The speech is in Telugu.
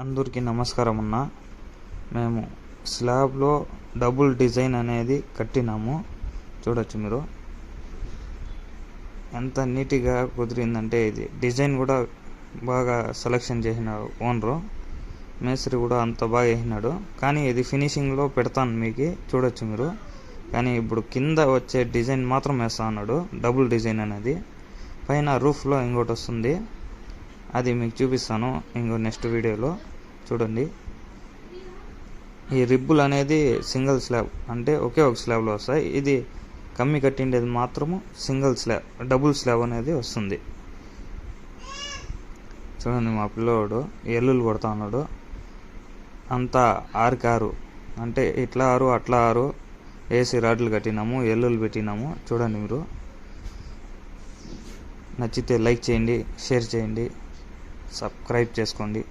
అందరికీ నమస్కారం అన్న. మేము స్లాబ్లో డబుల్ డిజైన్ అనేది కట్టినాము. చూడొచ్చు మీరు ఎంత నీట్గా కుదిరిందంటే. ఇది డిజైన్ కూడా బాగా సెలెక్షన్ చేసినాడు ఓనరు. మేస్త్రి కూడా అంత బాగా వేసినాడు. కానీ ఇది ఫినిషింగ్లో పెడతాను మీకు, చూడొచ్చు మీరు. కానీ ఇప్పుడు కింద వచ్చే డిజైన్ మాత్రం వేస్తా అన్నాడు, డబుల్ డిజైన్ అనేది. పైన రూఫ్లో ఇంకోటి వస్తుంది, అది మీకు చూపిస్తాను ఇంకో నెక్స్ట్ వీడియోలో. చూడండి, ఈ రిబ్బులు అనేది సింగిల్ స్లాబ్ అంటే ఒకే ఒక స్లాబ్లో వస్తాయి. ఇది కమ్మి కట్టిండేది మాత్రము సింగిల్ స్లాబ్, డబుల్ స్లాబ్ అనేది వస్తుంది. చూడండి, మా పిల్లోడు ఎల్లులు కొడతా ఉన్నాడు. అంతా 6 అంటే ఇట్లా 6 అట్లా 6 ఏసీ రాడ్లు కట్టినాము, ఎల్లులు పెట్టినాము. చూడండి మీరు. నచ్చితే లైక్ చేయండి, షేర్ చేయండి, సబ్స్క్రైబ్ చేసుకోండి.